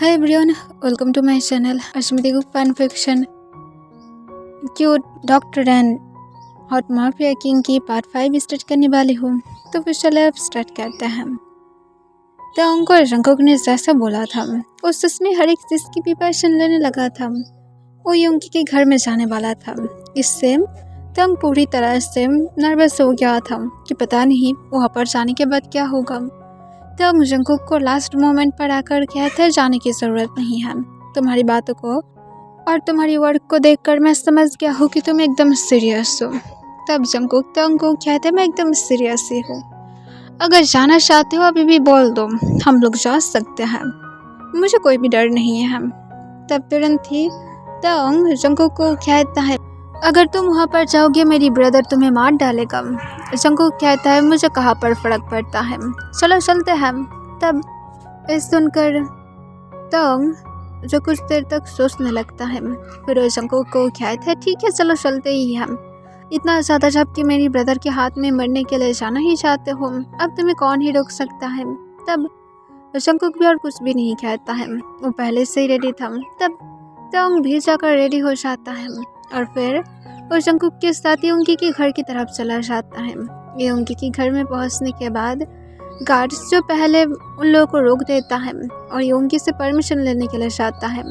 Hi everyone, welcome to my channel. आज मैं देखूँ fan fiction cute doctor and hot mafia king की part 5 start करने वाली हूँ। तो फिर चले अब स्टार्ट करते हैं। तो उनको जंगकुक ने जैसा बोला था वो सच में हर एक चीज़ की प्रिपरेशन लेने लगा था। वो योंगी के घर में जाने वाला था। इससे तंग पूरी तरह से नर्वस हो गया था कि पता नहीं वहाँ पर जाने के बाद क्या होगा। तब जंगकुक को लास्ट मोमेंट पर आकर कहते जाने की ज़रूरत नहीं है। तुम्हारी बातों को और तुम्हारी वर्क को देखकर मैं समझ गया हूँ कि तुम एकदम सीरियस हो। तब जंगकुक तंग को कहते मैं एकदम सीरियस ही हूँ। अगर जाना चाहते हो अभी भी बोल दो, हम लोग जा सकते हैं, मुझे कोई भी डर नहीं है। तब तुरंत ही तंग जंगकुक को कहता है अगर तुम वहाँ पर जाओगे मेरी ब्रदर तुम्हें मार डालेगा। जंगकुक कहता है मुझे कहाँ पर फर्क पड़ता है, चलो चलते हैं। तब इस सुनकर तंग जो कुछ देर तक सोचने लगता है, फिर जंगकुक को कहता है ठीक है चलो चलते ही हम। इतना ज़्यादा जबकि मेरी ब्रदर के हाथ में मरने के लिए जाना ही चाहते हो, अब तुम्हें कौन ही रोक सकता है। तब जंगकुक भी और कुछ भी नहीं कहता है, वो पहले से ही रेडी था। तब तंग भी जाकर रेडी हो जाता है और फिर वो जंगकुक के साथ योंगी के घर की तरफ चला जाता है। योंगी के घर में पहुंचने के बाद गार्ड्स जो पहले उन लोगों को रोक देता है और योंगी से परमिशन लेने के लिए जाता है।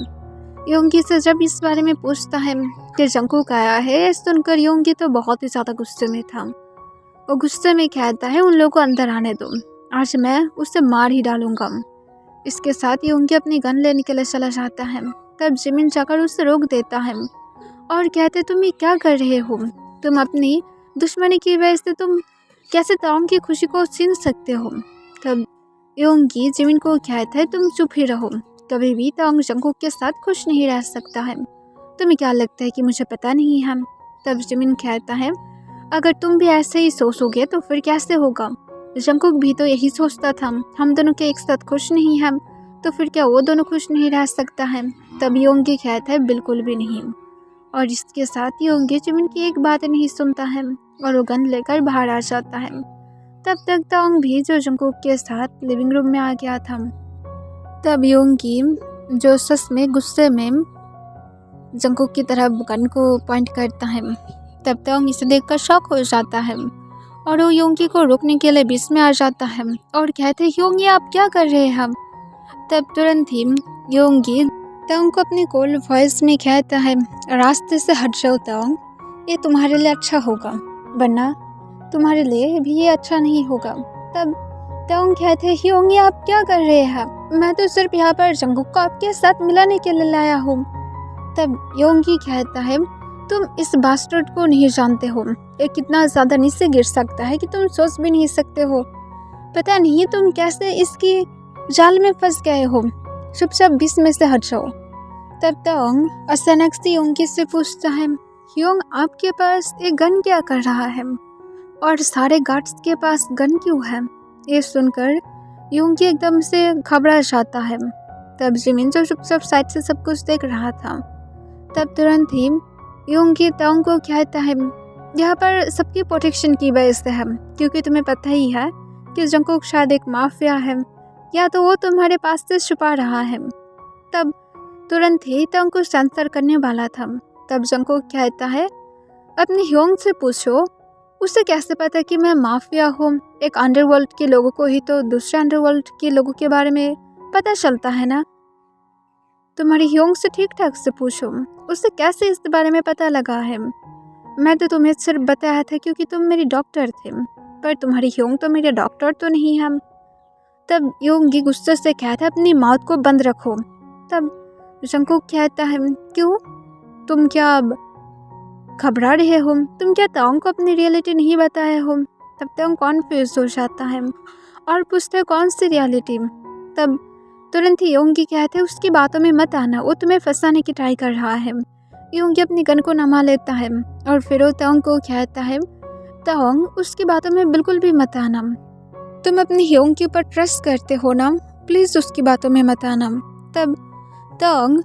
योंगी से जब इस बारे में पूछता है कि जंगकुक आया है, सुनकर योंगी तो बहुत ही ज़्यादा गुस्से में था। वो गुस्से में कहता है उन लोगों को अंदर आने दो, आज मैं उसे मार ही डालूंगा। इसके साथ योंगी अपनी गन लेने के लिए चला जाता है। तब जिमिन जाकर उसे रोक देता है और कहते तुम ये क्या कर रहे हो, तुम अपनी दुश्मनी की वजह से तुम कैसे ताओं की खुशी को छीन सकते हो। तब योंगी जिमिन को कहता है तुम चुप ही रहो, कभी भी ताओंग जंगकुक के साथ खुश नहीं रह सकता है, तुम्हें क्या लगता है कि मुझे पता नहीं है। तब जिमिन कहता है अगर तुम भी ऐसे ही सोचोगे तो फिर कैसे होगा, जंगकुक भी तो यही सोचता था, हम दोनों के एक साथ खुश नहीं हैं, तो फिर क्या वो दोनों खुश नहीं रह सकता है। तब योंगी कहता है बिल्कुल भी नहीं, और इसके साथ योंगी जिमिन की एक बात नहीं सुनता है और वो गन लेकर बाहर आ जाता है। तब तक ताओंग भी जो जंगकुक के साथ लिविंग रूम में आ गया था। तब योंगी जो सच में गुस्से में जंगकुक की तरफ गन को पॉइंट करता है। तब ताओंग इसे देखकर शॉक हो जाता है और वो योंगी को रोकने के लिए बीच में आ जाता है और कहते हैं योंगी आप क्या कर रहे हैं। तब तुरंत ही योंगी ताओंग को अपनी कोल्ड वॉइस में कहता है रास्ते से हट जाओ ताओंग, ये तुम्हारे लिए अच्छा होगा, वरना तुम्हारे लिए भी ये अच्छा नहीं होगा। तब ताओंग कहते हैं योंगी आप क्या कर रहे हैं, मैं तो सिर्फ यहाँ पर जंगकुक को आपके साथ मिलाने के लिए लाया हूँ। तब योंगी कहता है तुम इस बास्टर्ड को नहीं जानते हो, ये कितना ज़्यादा नीचे गिर सकता है कि तुम सोच भी नहीं सकते हो, पता नहीं तुम कैसे इसकी जाल में फंस गए हो, चुपचाप बीच में से हट जाओ। तब ताओंग अचानक से योंगी से पूछता है योंग आपके पास एक गन क्या कर रहा है और सारे गार्ड्स के पास गन क्यों है। ये सुनकर योंगी एकदम से घबरा जाता है। तब जिमिन जो चुपचाप साइड से सब कुछ देख रहा था, तब तुरंत ही योंगी ताओंग को कहता है यहाँ पर सबकी प्रोटेक्शन की वजह से है, क्योंकि तुम्हें पता ही है कि जंगकुक शायद एक माफिया है या तो वो तुम्हारे पास से छुपा रहा है। तब तुरंत ही ताओंग को सेंसर करने वाला था। तब जंगकुक कहता है अपने योंग से पूछो, उसे कैसे पता कि मैं माफिया हूँ, एक अंडरवर्ल्ड के लोगों को ही तो दूसरे अंडरवर्ल्ड के लोगों के बारे में पता चलता है ना, तुम्हारी योंग से ठीक ठाक से पूछो, उसे कैसे इस बारे में पता लगा है। मैं तो तुम्हें सिर्फ बताया था क्योंकि तुम मेरी डॉक्टर थे, पर तुम्हारी योंग तो मेरे डॉक्टर तो नहीं है। तब योंगी गुस्से से कहता है अपनी माउथ को बंद रखो। तब जंगकुक कहता है क्यों, तुम क्या अब घबरा रहे हो, तुम क्या ताओंग को अपनी रियलिटी नहीं बताए हो। तब ताओंग कॉन्फ्यूज हो जाता है और पूछता है कौन सी रियलिटी। तब तुरंत ही योंगी कहते हैं उसकी बातों में मत आना, वो तुम्हें फंसाने की ट्राई कर रहा है। योंगी अपनी गन को नमा लेता है और फिर वो ताओंग को कहता है ताओंग उसकी बातों में बिल्कुल भी मत आना, तुम अपनी योंग के ऊपर ट्रस्ट करते हो ना, प्लीज़ उसकी बातों में मत आना। तब ताओंग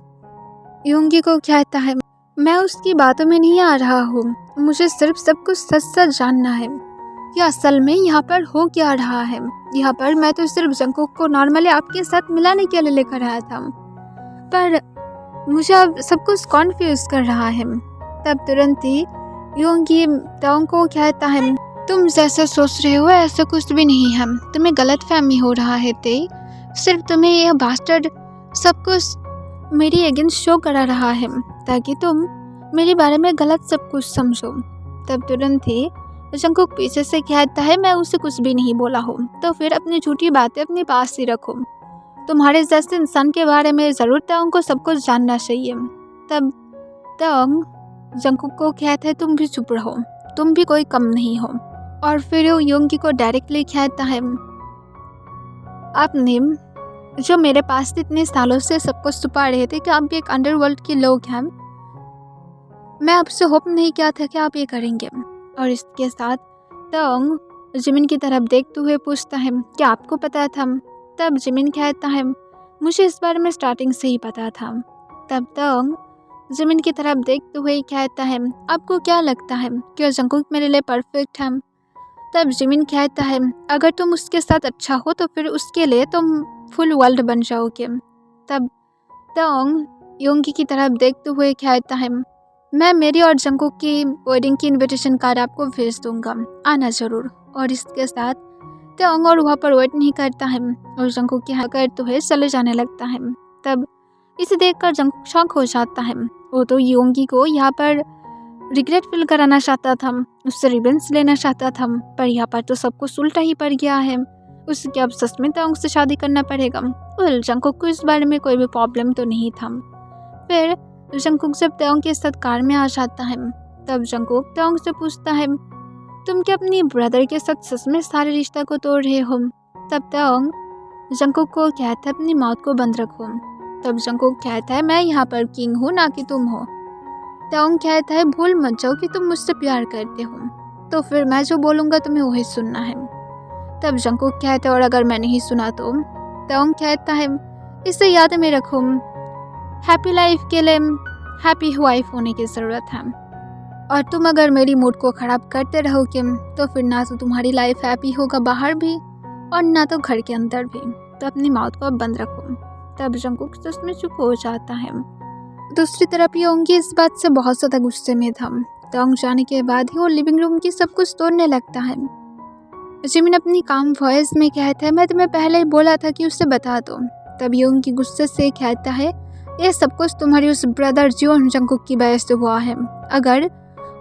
योंगी को कहता है मैं उसकी बातों में नहीं आ रहा हूँ, मुझे सिर्फ सब कुछ सच सच जानना है कि असल में यहाँ पर हो क्या रहा है। यहाँ पर मैं तो सिर्फ जंगकुक को नॉर्मली आपके साथ मिलाने के लिए लेकर आया था, पर मुझे अब सब कुछ कॉन्फ्यूज कर रहा है। तब तुरंत ही योंगी ताओंग को कहता है, तुम जैसा सोच रहे हो ऐसा कुछ भी नहीं है, तुम्हें गलतफहमी हो रहा है ते, सिर्फ तुम्हें यह बास्टर्ड सब कुछ मेरी अगेंस्ट शो करा रहा है ताकि तुम मेरे बारे में गलत सब कुछ समझो। तब तुरंत ही जंगकुक पीछे से कहता है, मैं उसे कुछ भी नहीं बोला हूँ, तो फिर अपनी झूठी बातें अपने पास ही रखो, तुम्हारे जैसे इंसान के बारे में ज़रूर ताओंग को सब कुछ जानना चाहिए। तब ताओंग जंगकुक को कहता है, तुम भी चुप रहो, तुम भी कोई कम नहीं हो। और फिर वो योंगी को डायरेक्टली कहता है, आपने जो मेरे पास इतने सालों से सब कुछ छुपा रहे थे कि आप भी एक अंडरवर्ल्ड के लोग हैं, मैं आपसे होप नहीं किया था कि आप ये करेंगे। और इसके साथ ताओंग जिमिन की तरफ देखते हुए पूछता है, क्या आपको पता था? तब जिमिन कहता है, मुझे इस बारे में स्टार्टिंग से ही पता था। तब ताओंग जिमिन की तरफ देखते हुए कहता है, आपको क्या लगता है कि जंगकुक मेरे लिए परफेक्ट है? तब जिमिन कहता है, अगर तुम उसके साथ अच्छा हो तो फिर उसके लिए तुम फुल वर्ल्ड बन जाओगे। तब ताओंग योंगी की तरफ देखते हुए कहता है, मैं मेरी और जंगकुक की वेडिंग की इनविटेशन कार्ड आपको भेज दूंगा, आना ज़रूर। और इसके साथ ताओंग और वहाँ पर वेट नहीं करता है और जंगकुक की हाँ करते हुए चले जाने लगता है। तब इसे देखकर जंगकुक शॉक हो जाता है। वो तो योंगी को यहाँ पर रिग्रेट फील कराना चाहता था, उससे रिवेंज लेना चाहता था, पर यहाँ पर तो सब कुछ उल्टा ही पड़ गया है। उसके अब सच में ताओंग से शादी करना पड़ेगा। जंगकुक को इस बारे में कोई भी प्रॉब्लम तो नहीं था। फिर जंगकुक जब ताओंग के साथ कार में आ जाता है, तब जंगकुक ताओंग से पूछता है, तुम क्या अपनी ब्रदर के साथ सच में सारे रिश्ता को तोड़ रहे हो? तब ताओंग जंगकुक को कहता है, अपनी मौत को बंद रखो। तब जंगकुक कहता है, मैं यहाँ पर किंग हूँ ना कि तुम हो। ताओंग कहता है, भूल मत जाओ कि तुम मुझसे प्यार करते हो, तो फिर मैं जो बोलूँगा तुम्हें वही सुनना है। तब जंगकुक कहता है, और अगर मैं नहीं सुना तो? ताओंग कहता है, इसे याद में रखो, हैप्पी लाइफ के लिए हैप्पी वाइफ होने की ज़रूरत है, और तुम अगर मेरी मूड को ख़राब करते रहोगे तो फिर ना तो तुम्हारी लाइफ हैप्पी होगा बाहर भी और ना तो घर के अंदर भी, तो अपनी माउथ को बंद रखो। तब जंगकुक सच में चुप हो जाता है। दूसरी तरफ योंगी इस बात से बहुत ज़्यादा गुस्से में था। ताओंग जाने के बाद ही वो लिविंग रूम की सब कुछ तोड़ने लगता है। जिमिन अपनी काम वॉइस में कहता है, मैं तुम्हें पहले ही बोला था कि उसे बता दो। तब योंगी गुस्से से कहता है, ये सब कुछ तुम्हारी उस ब्रदर जियोन जंगकुक की वजह से हुआ है। अगर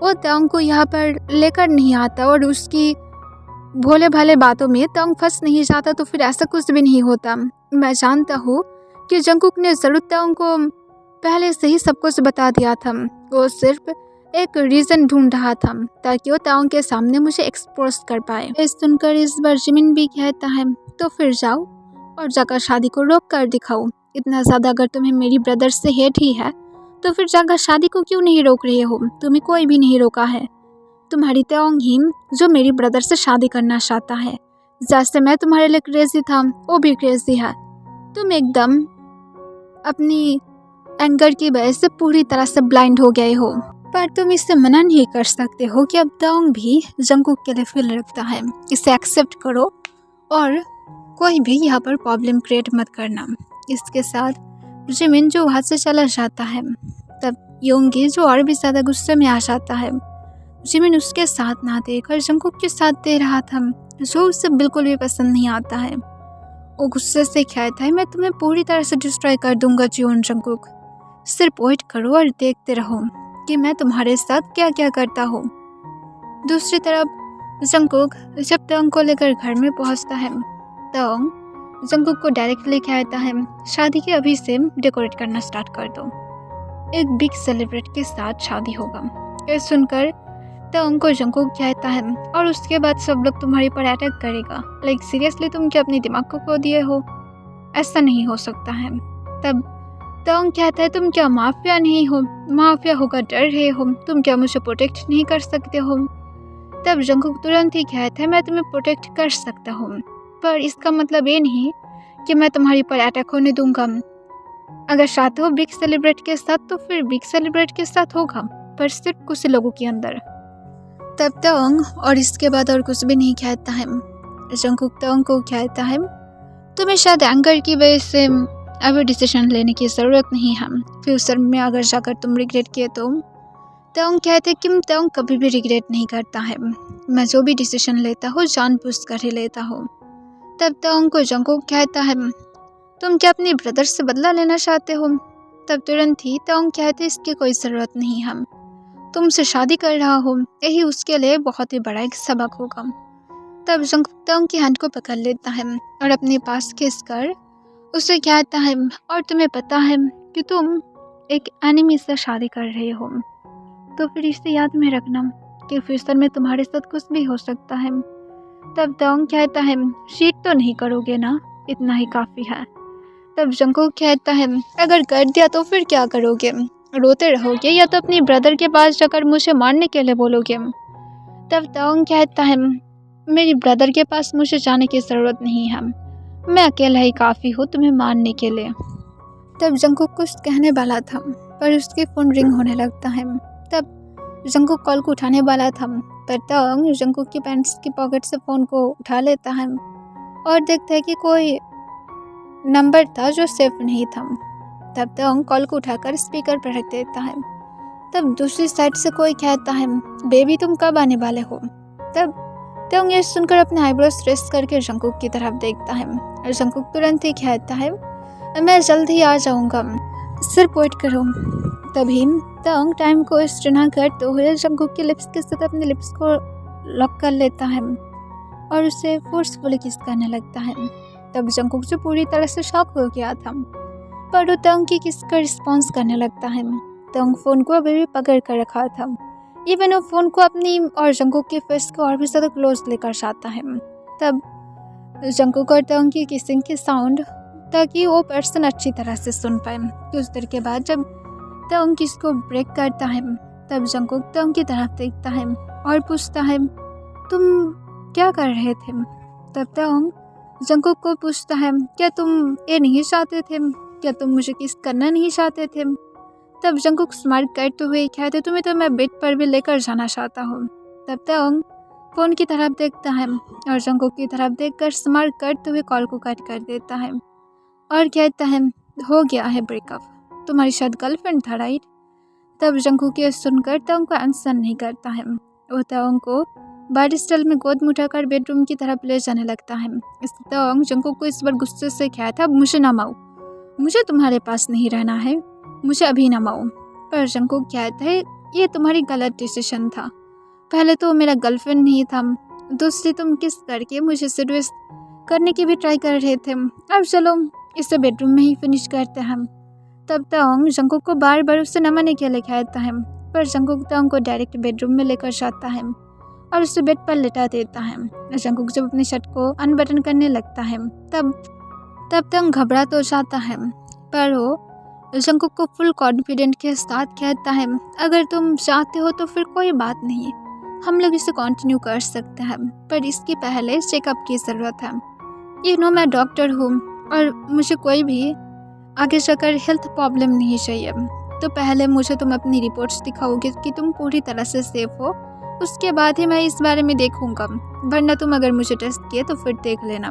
वो ताओंग को यहाँ पर लेकर नहीं आता और उसकी भोले भाले बातों में ताओंग फंस नहीं जाता तो फिर ऐसा कुछ भी नहीं होता। मैं जानता हूँ कि जंगकुक ने ज़रूर ताओंग को पहले से ही सब कुछ बता दिया था। वो सिर्फ एक रीज़न ढूंढ रहा था ताकि वो ताओंग के सामने मुझे एक्सपोज कर पाए। इस सुनकर इस बार जिमिन भी कहता है, तो फिर जाओ और जाकर शादी को रोक कर दिखाओ। इतना ज़्यादा अगर तुम्हें मेरी ब्रदर से हेट ही है तो फिर जाकर शादी को क्यों नहीं रोक रहे हो? तुम्हें कोई भी नहीं रोका है। तुम्हारी ताओंग ही जो मेरी ब्रदर से शादी करना चाहता है। जैसे मैं तुम्हारे लिए क्रेजी था वो भी क्रेजी है। तुम एकदम अपनी एंगर की वजह से पूरी तरह से ब्लाइंड हो गए हो, पर तुम इससे मना नहीं कर सकते हो कि अब ताओंग भी जंगकुक के लिए फील रखता है। इसे एक्सेप्ट करो और कोई भी यहाँ पर प्रॉब्लम क्रिएट मत करना। इसके साथ जिमिन जो वहाँ से चला जाता है, तब योंगी जो और भी ज़्यादा गुस्से में आ जाता है। जिमिन उसके साथ ना देकर जंगकुक के साथ दे रहा था, जो उसे बिल्कुल भी पसंद नहीं आता है। वो गुस्से से कहता है, मैं तुम्हें पूरी तरह से डिस्ट्रॉय कर दूंगा जियोन जंगकुक, सिर्फ वेट करो और देखते रहो कि मैं तुम्हारे साथ क्या क्या करता हूँ। दूसरी तरफ जंगकुक जब ताओंग को लेकर घर में पहुँचता है, ताओंग जंगकुक को डायरेक्टली कहता है, शादी के अभी से डेकोरेट करना स्टार्ट कर दो, एक बिग सेलिब्रेट के साथ शादी होगा। ये सुनकर ताओंग को जंगकुक कहता है, और उसके बाद सब लोग तुम्हारे पर अटैक करेगा। लाइक सीरियसली तुम क्या अपने दिमाग को खो दिए हो? ऐसा नहीं हो सकता है। तब ताओंग कहता है, तुम क्या माफिया नहीं हो? माफिया होकर डर रहे हो? तुम क्या मुझे प्रोटेक्ट नहीं कर सकते हो? तब जंगकुक तुरंत ही कहता है, मैं तुम्हें प्रोटेक्ट कर सकता हूँ, पर इसका मतलब ये नहीं कि मैं तुम्हारे पर अटैक होने दूंगा। अगर चाहते हो बिग सेलिब्रेट के साथ तो फिर बिग सेलिब्रेट के साथ होगा, पर सिर्फ कुछ लोगों के अंदर। तब ताओंग और इसके बाद और कुछ भी नहीं कहता है। जंगकुक ताओंग को कहता है, तुम्हें शायद एंगर की वजह से अभी डिसीजन लेने की ज़रूरत नहीं है। फ्यूचर में अगर जाकर तुम रिग्रेट किए तो तोंग कहते कि तोंग कभी भी रिग्रेट नहीं करता है। मैं जो भी डिसीजन लेता हूँ जानबूझ कर ही लेता हूँ। तब तोंग को जंगकुक कहता है, तुम क्या अपने ब्रदर से बदला लेना चाहते हो? तब तुरंत ही तोंग कहते, इसकी कोई ज़रूरत नहीं है, तुमसे शादी कर रहा हूँ, यही उसके लिए बहुत ही बड़ा एक सबक होगा। तब जंगकुक तोंग की हैंड को पकड़ लेता है और अपने पास खींचकर उसे कहता है, और तुम्हें पता है कि तुम एक एनिमी से शादी कर रहे हो, तो फिर इसे याद में रखना कि फ्यूचर में तुम्हारे साथ कुछ भी हो सकता है। तब तोंग कहता है, चीट तो नहीं करोगे ना, इतना ही काफ़ी है। तब जंगकुक कहता है, अगर कर दिया तो फिर क्या करोगे? रोते रहोगे या तो अपने ब्रदर के पास जाकर मुझे मारने के लिए बोलोगे? तब तोंग कहता है, मेरी ब्रदर के पास मुझे जाने की ज़रूरत नहीं है, मैं अकेला ही काफ़ी हूँ तुम्हें मारने के लिए। तब जंगकुक कुछ कहने वाला था पर उसकी फ़ोन रिंग होने लगता है। तब जंगकुक कॉल को उठाने वाला था पर तोंग जंगकुक की पैंट्स की पॉकेट से फ़ोन को उठा लेता है और देखता है कि कोई नंबर था जो सेफ नहीं था। तब तोंग कॉल को उठाकर स्पीकर पर रख देता है। तब दूसरी साइड से कोई कहता है, बेबी तुम कब आने वाले हो? तब तोंग ये सुनकर अपने आईब्रोज रेस्ट करके जंगकुक की तरफ देखता है और जंगकुक तुरंत ही कहता है, मैं जल्द ही आ जाऊंगा, सिर्फ वेट करो। तभी तोंग टाइम को वेस्ट ना करते हुए जंगकुक के लिप्स के साथ अपने लिप्स को लॉक कर लेता है और उसे फोर्सफुली किस करने लगता है। तब जंगकुक जो पूरी तरह से शॉक हो गया था पर वो तोंग की किस का रिस्पॉन्स करने लगता है। तोंग फ़ोन को अभी भी पकड़ कर रखा था, इवन वो फ़ोन को अपनी और जंगकुक के फेस को और भी ज़्यादा क्लोज लेकर जाता है। तब जंगकुक और तोंग की किसिंग की साउंड ताकि वो पर्सन अच्छी तरह से सुन पाए। कुछ देर के बाद जब तोंग किसको ब्रेक करता है तब जंगकुक तोंग की तरफ देखता है और पूछता है, तुम क्या कर रहे थे? तब तोंग जंगकुक को पूछता है, क्या तुम ये नहीं चाहते थे? क्या तुम मुझे किस करना नहीं चाहते थे? तब जंगकुक स्माइल करते हुए कहते, तुम्हें तो मैं बेड पर भी लेकर जाना चाहता हूँ। तब तोंग फ़ोन की तरफ देखता है और जंगकुक की तरफ देखकर स्माइल करते हुए कॉल को कट कर देता है और कहता है, हो गया है ब्रेकअप, तुम्हारी शायद गर्लफ्रेंड था राइट? तब जंगकुक ये सुनकर तोंग को आंसर नहीं करता है। वो तोंग को बार स्टाइल में गोद में उठाकर बेडरूम की तरफ ले जाने लगता है। इससे तोंग जंगकुक को इस बार गुस्से से कहता, मुझे ना माओ, मुझे तुम्हारे पास नहीं रहना है, मुझे अभी ना माओ। पर जंगकुक कहता है, ये तुम्हारी गलत डिसीजन था, पहले तो मेरा गर्लफ्रेंड नहीं था, दूसरी तुम किस करके मुझे सीरियस करने की भी ट्राई कर रहे थे, अब चलो इसे बेडरूम में ही फिनिश करते हैं। तब तोंग जंगकुक को बार बार उससे नमने के लिए कहता है पर जंगकुक तोंग को डायरेक्ट बेडरूम में लेकर जाता है और उसे बेड पर लेटा देता है। जंगकुक जब अपनी शर्ट को अनबटन करने लगता है तब तोंग घबरा तो जाता है पर वो जंगकुक को फुल कॉन्फिडेंट के साथ कहता है, अगर तुम चाहते हो तो फिर कोई बात नहीं, हम लोग इसे कंटिन्यू कर सकते हैं, पर इसके पहले चेकअप की ज़रूरत है। मैं डॉक्टर हूँ और मुझे कोई भी आगे जाकर हेल्थ प्रॉब्लम नहीं चाहिए, तो पहले मुझे तुम अपनी रिपोर्ट्स दिखाओगे कि तुम पूरी तरह से सेफ हो, उसके बाद ही मैं इस बारे में देखूंगा, वरना तुम अगर मुझे टेस्ट किए तो फिर देख लेना।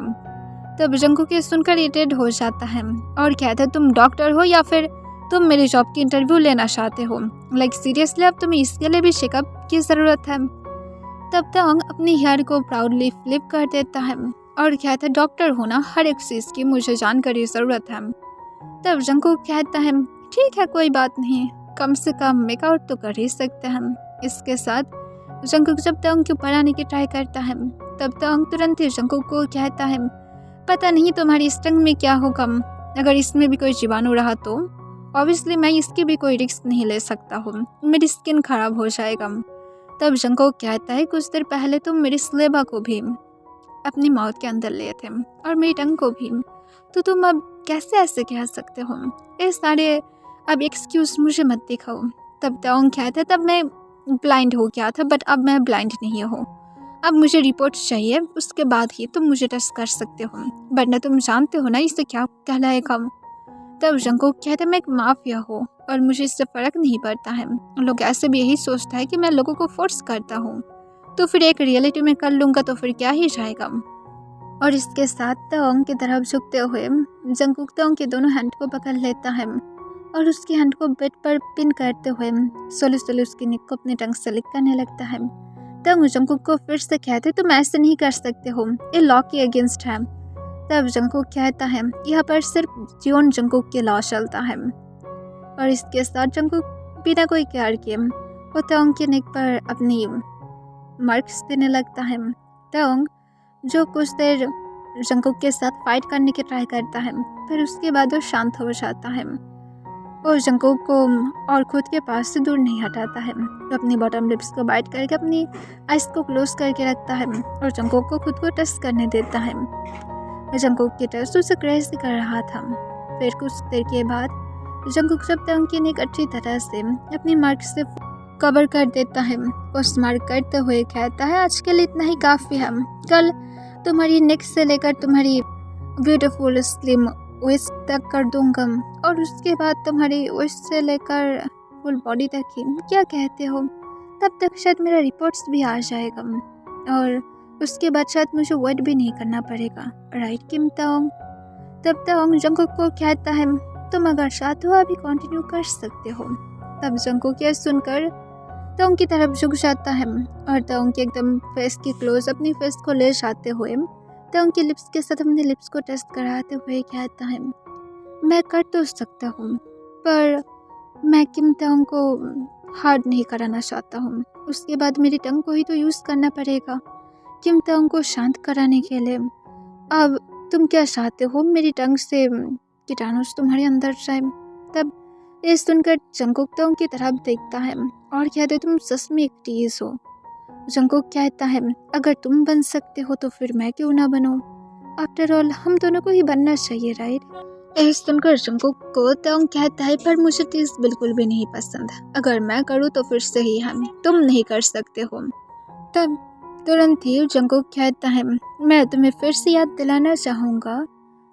तब जंगकुक ये सुनकर इरिटेट हो जाता है और कहता है, तुम डॉक्टर हो या फिर तुम मेरी जॉब की इंटरव्यू लेना चाहते हो? लाइक सीरियसली अब तुम्हें इसके लिए भी चेकअप की ज़रूरत है? तब तोंग अपनी हेयर को प्राउडली फ्लिप कर देता है और कहता है, डॉक्टर हो ना, हर एक चीज़ की मुझे जानकारी ज़रूरत है। तब जंगकुक कहता है, ठीक है कोई बात नहीं, कम से कम मेकआउट तो कर ही सकते हैं। इसके साथ जंगकुक जब तोंग के ऊपर आने की ट्राई करता है तब तोंग तुरंत ही जंगकुक को कहता है, पता नहीं तुम्हारी स्टंग में क्या होगा, अगर इसमें भी कोई जीवाणु रहा तो ऑब्वियसली मैं इसकी भी कोई रिस्क नहीं ले सकता हूँ, मेरी स्किन खराब हो जाएगा। तब जंगकुक कहता है, कुछ देर पहले तुम मेरी स्लेबा को भी अपनी माउथ के अंदर लिए थे और मेरी टंग को भी, तो तुम अब कैसे ऐसे कह सकते हो? ये सारे अब एक्सक्यूज मुझे मत दिखाओ। तब तोंग कहता है, तब मैं ब्लाइंड हो गया था बट अब मैं ब्लाइंड नहीं हूँ, अब मुझे रिपोर्ट चाहिए, उसके बाद ही तुम मुझे टेस्ट कर सकते हो, वरना तुम जानते हो ना इसे क्या कहलाएगा। तब जंगकुक कहते, मैं एक माफिया हूँ और मुझे इससे फ़र्क नहीं पड़ता है, लोग ऐसे भी यही सोचता है कि मैं लोगों को फोर्स करता हूँ, तो फिर एक रियलिटी में कर लूँगा तो फिर क्या ही जाएगा। और इसके साथ तोंग की तरफ झुकते हुए जंगकुक तोंग के दोनों हैंड को पकड़ लेता है और उसकी हैंड को बेड पर पिन करते हुए स्लोली स्लोली उसकी नेक को अपने टंग से लिक करने लगता है। तब जंगकुक को फिर से कहते तुम ऐसे नहीं कर सकते हो, ये लॉ के अगेंस्ट है। तब जंगकुक कहता है यहाँ पर सिर्फ जियोन जंगकुक के लॉ चलता है। और इसके साथ जंगकुक बिना कोई केयर किए वो तोंग के नेक पर अपनी मार्क्स देने लगता है। तोंग जो कुछ देर जंगकुक के साथ फाइट करने की ट्राई करता है, फिर उसके बाद वो शांत हो जाता है। वो जंगकुक को और खुद के पास से दूर नहीं हटाता है। वो अपनी बॉटम लिप्स को बाइट करके अपनी आइज को क्लोज करके रखता है और जंगकुक को खुद को टच करने देता है। जंगकुक की टच उसे क्रेजी कर रहा था। फिर कुछ देर के बाद जंगकुक जब तोंग की नेक अच्छी तरह से अपनी मार्क से कवर कर देता है, वो स्माइल करते हुए कहता है आज के लिए इतना ही काफ़ी है। कल तुम्हारी नेक से लेकर तुम्हारी ब्यूटीफुल स्लिम वेस्ट तक कर दूंगा और उसके बाद तुम्हारी वेस्ट से लेकर फुल बॉडी तक ही। क्या कहते हो? तब तक शायद मेरा रिपोर्ट्स भी आ जाएगा और उसके बाद शायद मुझे वेट भी नहीं करना पड़ेगा, राइट किम तोंग? तब तोंग जंगकुक को कहता है तुम अगर चाहते हो अभी कंटिन्यू कर सकते हो। तब जंगकुक यह सुनकर तोंग की तरफ झुक जाता है और तोंग के एकदम फेस की क्लोज अपनी फेस को ले जाते हुए तोंग के लिप्स के साथ अपने लिप्स को टेस्ट कराते हुए कहता है मैं कर तो सकता हूँ पर मैं किम तोंग को हार्ड नहीं कराना चाहता हूँ। उसके बाद मेरी टंग को ही तो यूज़ करना पड़ेगा किम तोंग को शांत कराने के लिए। अब तुम क्या चाहते हो मेरी टंग से कीटाणुस तुम्हारे अंदर जाए? तब ये सुनकर जंगकुक तोंग की तरफ देखता है और कहते तुम सच में एक टीज हो। जंगकुक कहता है अगर तुम बन सकते हो तो फिर मैं क्यों ना बनूं? आफ्टर ऑल हम दोनों को ही बनना चाहिए, राइट? यह सुनकर जंगकुक को तोंग कहता है पर मुझे टीज बिल्कुल भी नहीं पसंद। अगर मैं करूँ तो फिर सही है, तुम नहीं कर सकते हो। तब तुरंत ही जंगकुक कहता है मैं तुम्हें फिर से याद दिलाना चाहूँगा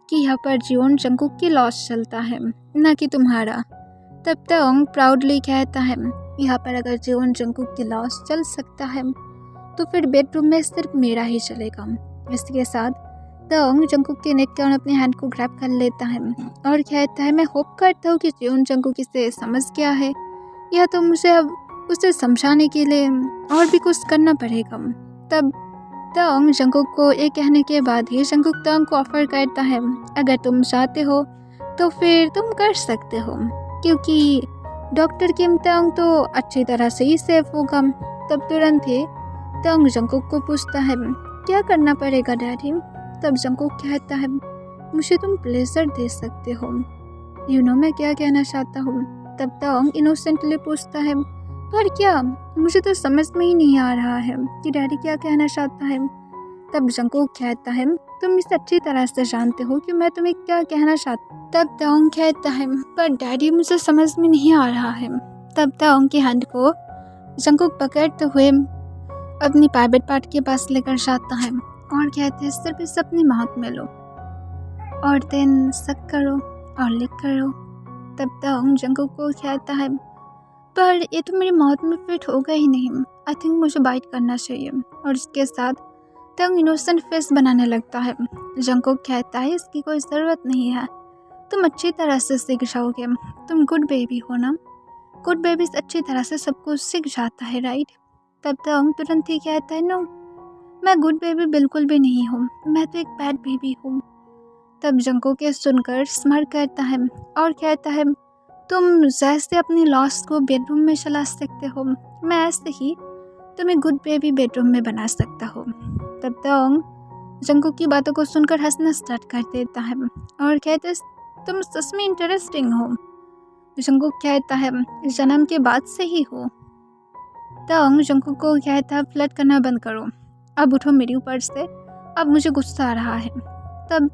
कि यहाँ पर जियोन जंगकुक की लॉस चलता है, न कि तुम्हारा। तब तोंग प्राउडली कहता है यहाँ पर अगर जियोन जंगकुक की लॉस चल सकता है तो फिर बेडरूम में सिर्फ मेरा ही चलेगा। इसके साथ तोंग जंगकुक के नेक के और अपने हैंड को ग्रैब कर लेता है और कहता है मैं होप करता हूँ कि जियोन जंगकुक इसे समझ गया है, या तो मुझे अब उसे समझाने के लिए और भी कुछ करना पड़ेगा। तब तोंग जंगकुक को ये कहने के बाद ही जंगकुक तोंग को ऑफर करता है अगर तुम चाहते हो तो फिर तुम कर सकते हो क्योंकि डॉक्टर किम तोंग तो अच्छी तरह से ही सेफ होगा। तब तुरंत ही तोंग जंगकुक को पूछता है क्या करना पड़ेगा डैडी? तब जंगकुक कहता है मुझे तुम प्लेजर दे सकते हो, यू नो मैं क्या कहना चाहता हूँ। तब तोंग इनोसेंटली पूछता है पर क्या? मुझे तो समझ में ही नहीं आ रहा है कि डैडी क्या कहना चाहता है। तब जंगकुक कहता है तुम इसे अच्छी तरह से जानते हो कि मैं तुम्हें क्या कहना चाहता हूँ। तब तोंग कहता है पर डैडी मुझे समझ में नहीं आ रहा है। तब तोंग की हैंड को जंगकुक पकड़ते हुए अपनी प्राइवेट पार्ट के पास लेकर जाता है और कहते हैं सिर्फ इसे अपनी माउथ में लो और देन सक करो और लिक करो। तब तोंग जंगकुक को कहता है पर ये तो मेरी माउथ में फिट होगा ही नहीं, आई थिंक मुझे बाइट करना चाहिए। और इसके साथ तोंग इनोसेंट फेस बनाने लगता है। जंगकुक कहता है इसकी कोई ज़रूरत नहीं है, तुम अच्छी तरह से सीख जाओगे, तुम गुड बेबी हो ना, गुड बेबीज अच्छी तरह से सब कुछ सीख जाता है, राइट? तब तोंग तुरंत ही कहता है नो, मैं गुड बेबी बिल्कुल भी नहीं हूँ, मैं तो एक बैड बेबी हूँ। तब जंगकुक ये सुनकर स्माइल करता है और कहता है तुम जैसे अपनी लॉस को बेडरूम में चला सकते हो, मैं ऐसे ही तुम्हें गुड बेबी बेडरूम में बना सकता हूँ। तब तोंग जंगकुक की बातों को सुनकर हंसना स्टार्ट कर देता है और कहता है तुम सच में इंटरेस्टिंग हो। जंगकुक कहता है जन्म के बाद से ही हो। तोंग जंगकुक को कहता है फ्लर्ट करना बंद करो, अब उठो मेरे ऊपर से, अब मुझे गुस्सा आ रहा है। तब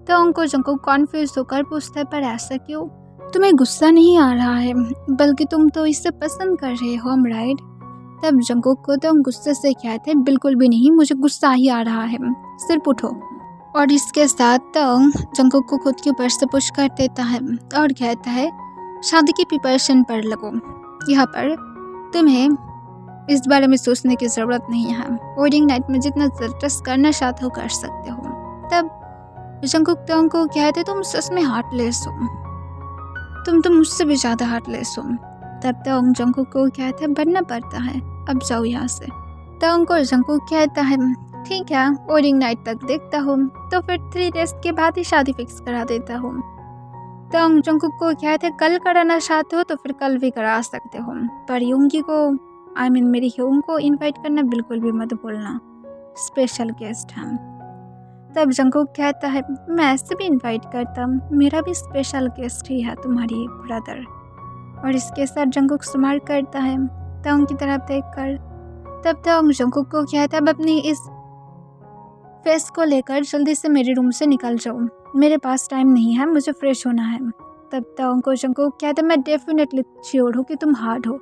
तोंग को जंगकुक कॉन्फ्यूज होकर पूछता है पर ऐसा क्यों? तुम्हें गुस्सा नहीं आ रहा है बल्कि तुम तो इसे पसंद कर रहे हो, राइट? तब जंगकुक को तोंग गुस्से से कहते हैं बिल्कुल भी नहीं, मुझे गुस्सा ही आ रहा है, सिर्फ उठो। और इसके साथ तोंग जंगकुक को खुद के ऊपर से पुश कर देता है और कहता है शादी की प्रिपरेशन पर लगो, यहाँ पर तुम्हें इस बारे में सोचने की ज़रूरत नहीं है, वेडिंग नाइट में जितना ट्रस्ट करना चाहते हो कर सकते हो। तब जंगकुक तोंग को कहते तुम सच में हार्टलेस हो, तुम तो मुझसे भी ज़्यादा हार्टलेस हो। तब तोंग जंगकुक को कहते बनना पड़ता है, अब जाओ यहाँ से। तोंग को जंगकुक कहता है ठीक है, वेडिंग नाइट तक देखता हूँ, तो फिर 3 डेज के बाद ही शादी फिक्स करा देता हूँ। तोंग जंगकुक को कहते कल कराना चाहते हो तो फिर कल भी करा सकते हो, पर यूंगी को मेरी ह्यूंग को इनवाइट करना बिल्कुल भी मत भूलना, स्पेशल गेस्ट हैं। तब जंगकुक कहता है मैं ऐसे भी इनवाइट करता, मेरा भी स्पेशल गेस्ट ही है तुम्हारी ब्रदर। और इसके साथ जंगकुक स्माइल करता है तोंग की तरफ देखकर। तब तोंग जंगकुक को कहता है अपनी इस फेस को लेकर जल्दी से मेरे रूम से निकल जाओ, मेरे पास टाइम नहीं है, मुझे फ्रेश होना है। तब तोंग को जंगकुक कहता है मैं डेफिनेटली श्योर हूँ कि तुम हार्ड हो।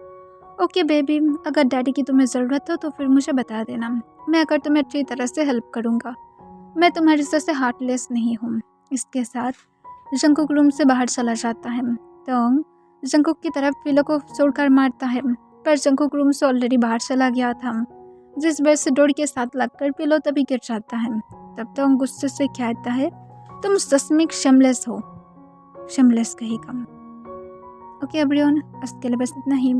ओके बेबी, अगर डैडी की तुम्हें ज़रूरत हो तो फिर मुझे बता देना, मैं अगर तुम्हें अच्छी तरह से हेल्प करूँगा, मैं तुम्हारी जैसे हार्टलेस नहीं हूँ। इसके साथ जंगकुक रूम से बाहर चला जाता है। तोंग जंगकुक की तरफ पिलो को छोड़कर मारता है, पर जंगकुक रूम से ऑलरेडी बाहर चला गया था, जिस वजह से डोर के साथ लगकर पिलो तभी गिर जाता है। तब तोंग गुस्से से कहता है तुम सच में शमलेस हो, शमलेस कहीं कम। ओके एवरीवन, आज के लिए बस इतना ही।